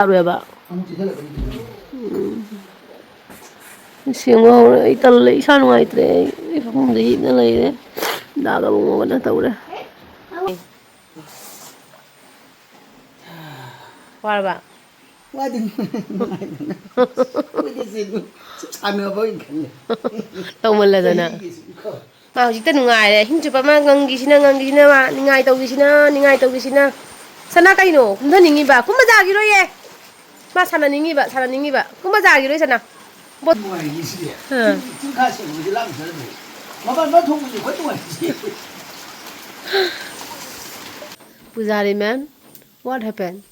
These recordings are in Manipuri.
Ba. Siamo ai talli sanno ai tre I fondi nelle daga mo na tawre Warba Wadin Ano ba yung kanya? Tawmala dana Ma hujita nungai him chupa ma ngangisina ma ningai tawgisina Sana kaino kumda ningi ba kumada giro ye Ma sana ningi ba kumada giro sana Bot Pujari man, what happened?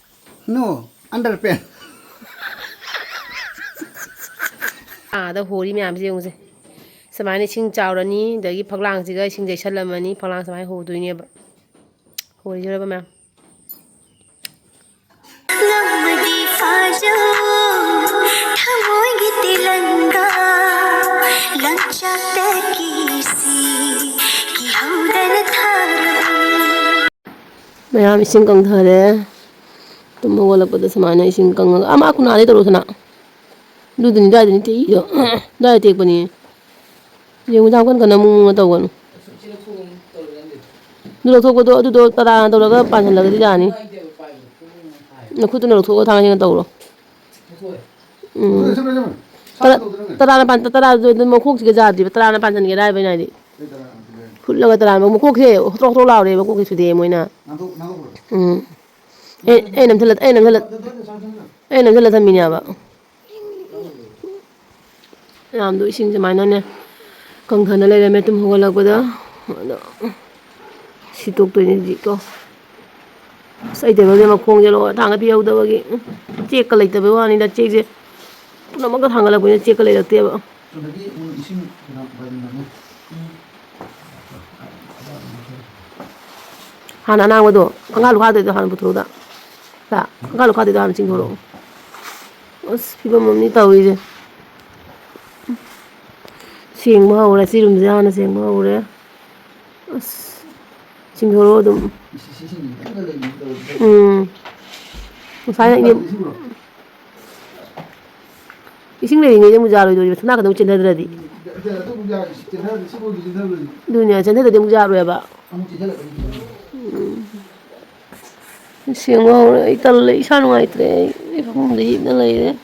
No, underpants. The holy man is it. Samani sing chowrani, the paglang cigar, sing the shalamani, palang my whole doing it. Holy river man. Mayam singkang thare. Tumo wala pada samana singkang. Ama aku nari terus nak. Dulu ni dah ni tiada. Dah tiada ni. Yang macam kan kena mung atau kan. Dulu tu tara tu laga panjang laga di jani. Nak tu nak tu thang yang tahu. Tara tu mukuk juga jadi. Tara panjang ni dah benar ni. Laga tara mukuk he. Terus lau deh mukuk sudah moina. Nam telat Mina ba. Nam tu ising zaman ni. Kang khanna lele me tum hoga lagda. Sitok tu ni jiko. Sai de bale makong jelo thang pi hau da bagi. Check ka lai ta be wani da check je. Puna ma ka thang la bu check ka lai da te ba. Hana na wado. Anga lu kha de han putro da. Ta. Anga lu kha de han ching thoro. Os piba mamni tawi je. Siang mau ora si rum jana siang mau ora. Os ching thoro dum. Sai ni Ising le ni mu jaro do thna ka dum chen da di. Dunia chen da mu jaro ya ba. Siang mau ora ital sanu ai tre. I fondi nelle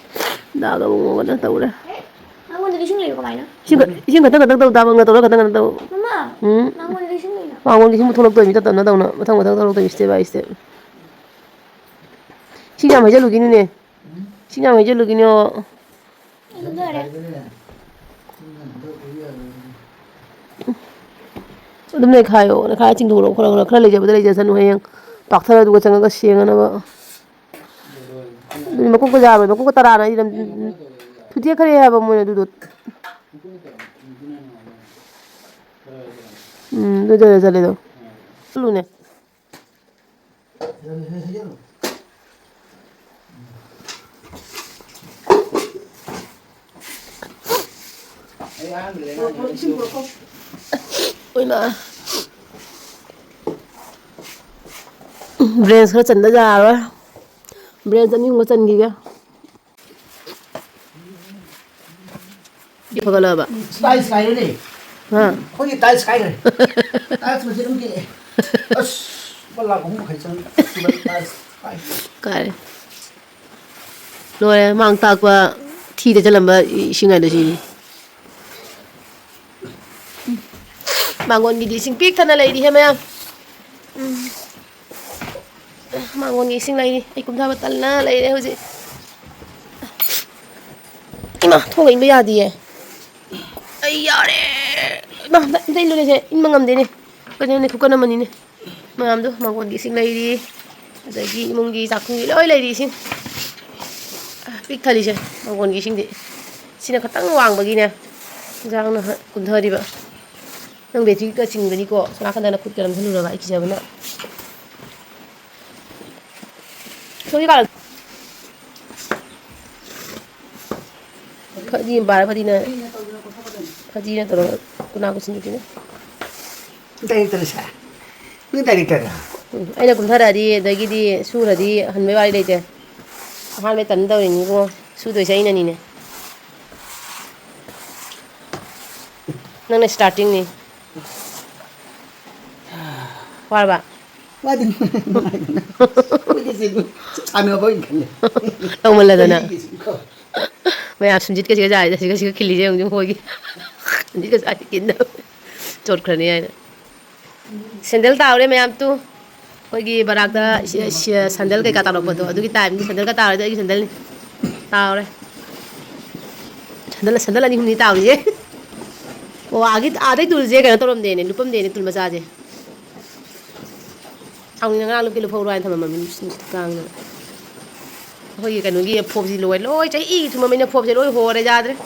daga mo na tawre. Ising ka tang da bang tawra ka tang da. Mama. Nangon ising le. Wangon ising mu tholok to mi ta na da na mathang tholok to step by step. Sinya mai jalu gini ne. Sinya mai jalu gini o. Dum ne khayo na kha ching thoro khara le jaba le jasan hoyang pakthara du ka changa ka sianga na ba. Makuk ko jaba makuk ko tara na idam thutia khare ha ba mo na du do. Do jale do. Lu ne. Oi ma. Brains khara chanda ja rồi. Brains ani ngo chan gi ga. Di phagala ba. Sky ni. Ha. Kau ni tiles sky ni. Tiles macam ni. As, bala ko mo kay chan. Tiles sky. Kai. Rồi mang ta qua thi để cho làm sinh ngày được gì. Mang ngon gì đi sinh pick thân này đi hay mấy em. Mang ngon gì sinh này đi. Ai cũng ra bắt tận na lấy đây thôi gì. Ima thong anh bây giờ đi. Ai ya re. Ma đây luôn này in mangam đây này. Cái này cũng cần mình này. Mangam đó mang ngon gì sinh này đi. Rồi gì mong gì giặc không gì lôi lấy đi sinh. Pick thali je mangon gi sing di sina khatang wang bagi ne jang na kun thari ba nang be ka ching gani ko sana khanda na khut karam thanu ra ba ki jabana sori kal khadi bar phadi na to kuna ko sing di ne Dari terus ah. Ni dari terus. ai na kun thara di da gi di sura di han me wari dei te हाँ मैं तंदर नहीं को सूद वैसे ही नहीं ने नंगे स्टार्टिंग नहीं वार बा वादिन कोई चाने बोइन खले तो मतलब ना मैं आप सुनजित के जाए जैसे खिली जाए उन्हें होगी सुनजित के साथ किन्ना चोट करने आए ना सैंडल तावरे मैं आप तो होगी बराकदा सैंडल के काटा लोग तो अदुकी टाइम सैंडल का तावरे तो एक सैंडल तावरे सैंडल सैंडल नहीं हुनी तावरे वो आगे आधे तुल जे कहना तो रम देने लुपम देने तुल मजा जे आउनी नंगा लुपके लुपो रुआन थमा मम्मी कांग होगी कहनुगी फोबजी लोय लोय चाहिए तुम मम्मी ने फोबजे लोय हो रे जादरे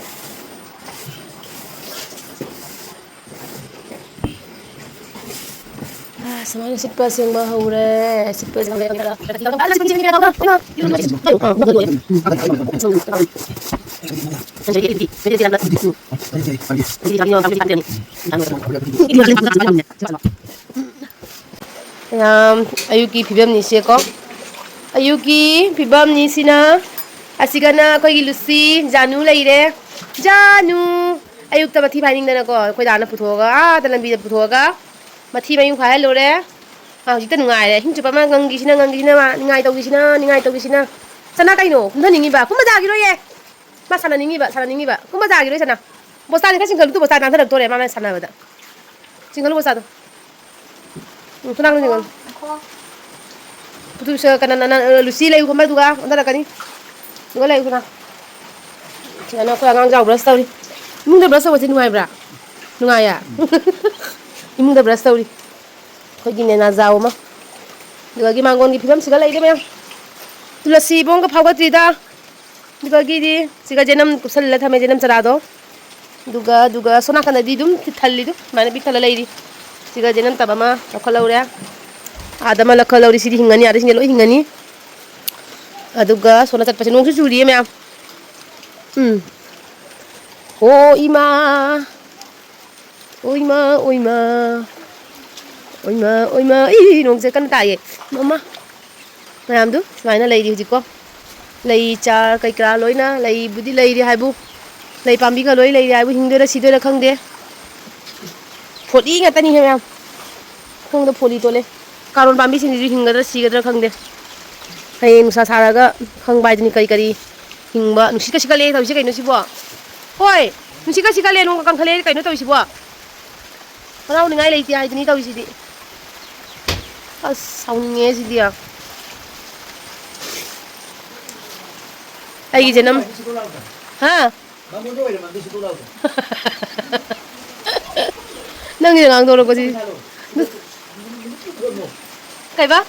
Semuanya sipas yang bahura, sipas yang ada. Ayuki pibam ni siya ko. Ayuki pibam ni sina. Asigana ko Lucy, Janu laire. Janu. Ayuk ta mati paning na ko. Ko dana putoga, dalam bida putoga. Mati mayung khai lore hauji ta nungai le hingchu pa ma ngangi sina ma ningai tau gisina sana kai no kumda ningi ba kuma jagi ro ye ma sana ningi ba kuma jagi ro sana bosta ni ka singal tu bosta na thak to re ma sana ba da singal bosta to tunang ni singal putu sa kana na Lucy lai kuma duga onda kani duga lai kuna sana ko ngang jaw brush tawri mung da brush wa tin nungai bra nungai ya imung da brush tawri ko gine na zaw ma duga gi mangon gi phibam siga lai de me tulasi bong ka phawga trida duga gi di siga jenam kusal la thame jenam chara do duga sona kana di dum thalli du mane bi thala lai di siga jenam tabama lakhalawra adama lakhalawri sidi hingani ari singelo hingani aduga sona chat pachin nongsu churi me o ima 이 농세 kan taye mama mayam du smaina lei di hujiko lei char kai kra loina lei budi lei di haibu lei pambi ka loi lei di haibu hingde ra sidoi ra khangde phodi nga tani he mayam khong da phodi tole karon pambi sing di hinga da siga khangde hai nusa saraga khang bai ni kai kari hingba nusi ka sikale tawsi kai no sibo hoi nusi ka sikale nong kang khale kai no tawsi bo Rau ni ngai lei ti hai ni tawsi di saungnya sih dia. Lagi jenam. Hah? Nang ni ngang dolo ko si. Kay ba?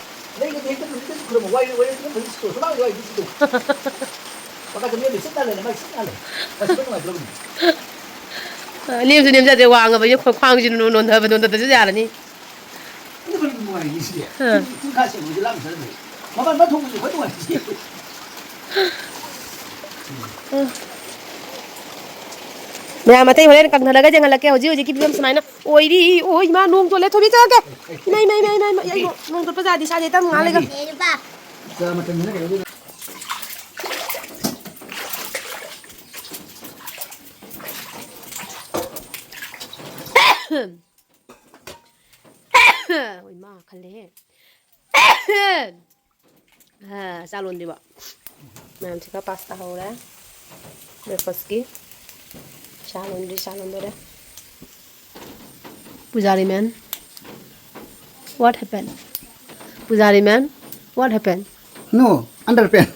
Niệm sự niệm ra để hoàng rồi, nhưng khoang chỉ nôn thở và nôn thở tới giờ là ni. Mẹ mà thấy hồi lên căng thẳng cái chẳng là kêu dữ gì cái phim này nó ôi đi ôi mà nung tôi lấy thôi biết chưa kìa này vậy nung tôi bây giờ đi sao vậy tao ngã lên ôi mà khăn lẽ salon di ba ma'am sika pasta ho ra breakfast ki salon dore Pujari man what happened Pujari man what happened no underpants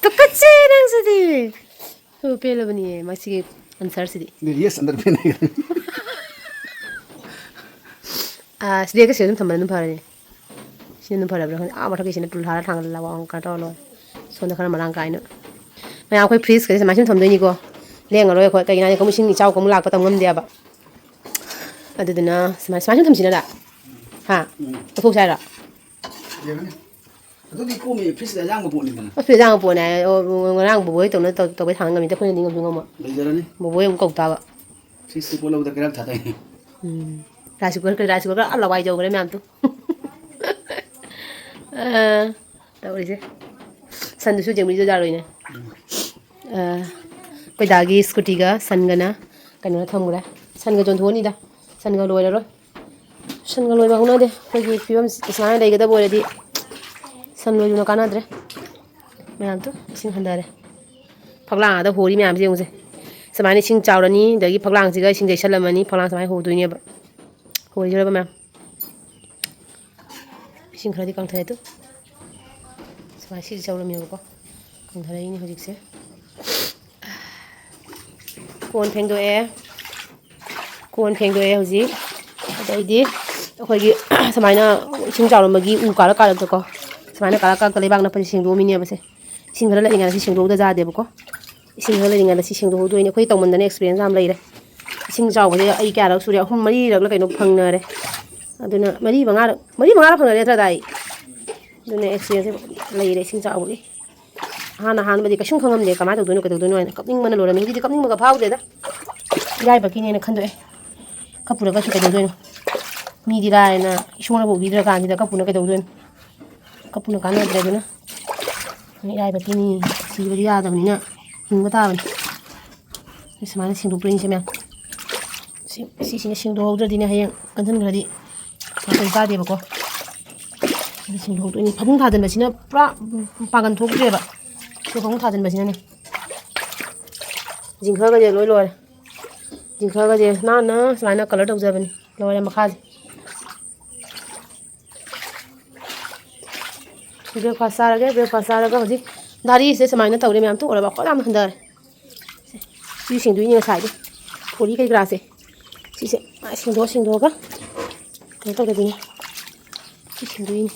똑같이 랑스디 호펠러브니 마치 answer yes underpants Dia ke sini teman parane. Sini parane berang. Mata ke sini tulhara thang lawang kata lo. Sona kana marang kaino. Mai aku freeze ke macam thom doi ni ko. Leng ro ko kai na ko machine ni chau ko mulak patam ngam dia ba. Adu dina macam thom sini da. Ha. Ko sai da. Adu di ko me freeze da yang bo ni bana. Freeze yang bo na ngang bo to na to ke thang ngam ta ko ni ngam ngam ma. Lai jara ni. Bo ko ko ta ba. Freeze ko lo da kram tha dai. Rice cooker ka alawai jo gre me am tu Taurise. Sandusu jengmi jaro ini. Koi dagi scooty ga sangana kanora thamura. Sanga jon thoni da. Sanga loi ro. Sanga loi ba huna de. Koi gi pibam isana dai ga da bole di. San loi no kana dre. Mayam tu sing handare. Phaglang da hori mayam je ungse. Samani sing chawrani dagi phaglang siga sing jai salamani phaglang samai ho duine ba. Hori jara ba mayam. Sing khadi kang thai tu. Samai si chawrami ba ko. Kang thai ni hojik se. Kon phengdo e. Kon phengdo e hoji. Dai di khoi gi samai na sing chawramagi u kala kala to ko. Samai na kala kala lebang na pa sing do mi ne ba se. Sing la inga si sing do da ja de ba ko. Sing la inga si sing do do ni khoi tawman da ne experience am lai re. Sing chaw ba ai kya ra surya hum mari ra la kai no phang na re. Aduna mari banga phang na re tra dai. Aduna experience lai re sing chaw ni. Hana han ba di ka shung khangam de kama to do no ka do no na kapning mana lo ra mi di kapning ma ka phau de da. Gai ba ki ne na khan do e. Kapura ka su ka do do no. Mi di ra na Eshorna bo bi dra kan di da kapuna ka do do no. Kapuna ka na dre do na. Ni gai ba ki ni si ba di ya da ni na. Hing ba ta ba. Ni samana sing do prin se me. Si sing do dra di na hayang kan than gra di. Ka kai ta de ba ko. Sing do ni phapung tha dan ba sina pra pagan thok de ba. Ko phapung tha dan ba sina ni. Jingkha ga je loi loi. Jingkha ga je na samana color dau ja ba ni. Loi ma kha. Breakfast sara ga hoji dari se samai na tawre myam tu ora ba ko dam handar si sing du ni sai de poli kai grass si se sing do ga ko to de ni si sing du ni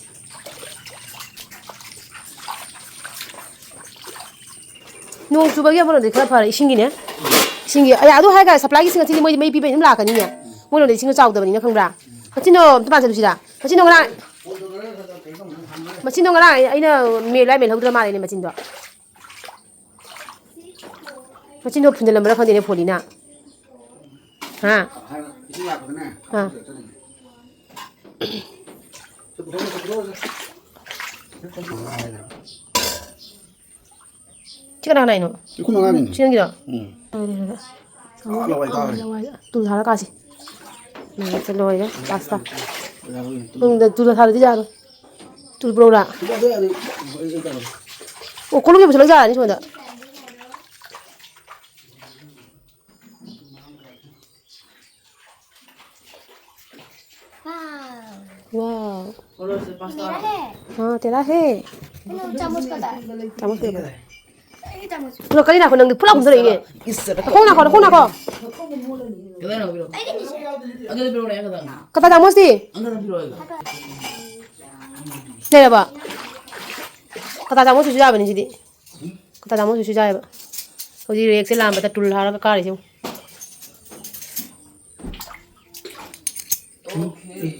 no tu ba ya bo de kha phara sing gi ne sing gi aya adu ha ga supply gi sing ti moi mai pi be nim la ka ni ne moi lo de sing chaw da ba ni na khang bra machin no ta ba se du si da machin no ga machin dong ra aina me lai me hodra ma ne machin do machin do phundela mara khande ne pholina ha ha chikana nai no Kuma ga ni. chin gi do tu thara ka si ne se loi ga pasta da tu thara di ja ro tu bro ra o ko lu ge bu la ja ni so da wow हाँ तेरा है चम्मच का था चम्मच पे ये चम्मच पूरा करी ना को नंग पूरा घुस रही है कौन ना कता चम्मच थी नहीं बा कता चम्मच सुझा बनी जी कता चम्मच सुझा है होजी एक से लाम बता टुल हारा का कार है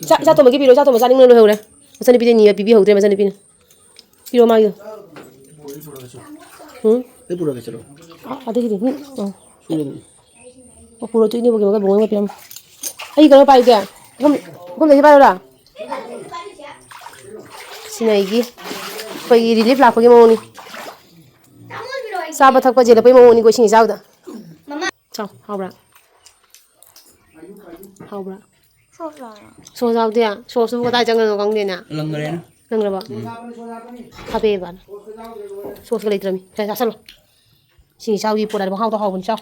चा तो मगी पीरो चा तो मजा नहीं लो हो रे मसन पीते नहीं पीबी होते मसन पीने पीरो मागियो Te pura ke chalo. आधे की देखी ओ पूरा तो इने बोके मगा बोंगा पियम आई करो पाई क्या हम देखि पारो रा सिनाइगी कोई रिलीफ लाखोगे मोनी साबा थक पजे लपै मोनी को सिंग जाउदा मम्मा चाउ हाउब्रा सोला सो जाउदे या सो सु को दाइ जंगल गंग देना Langare na. नंगरबा खाबे बान सो लेत्रमी जा चलो सिंग जाउगी पोरा हाउ तो हाउ बन चाउ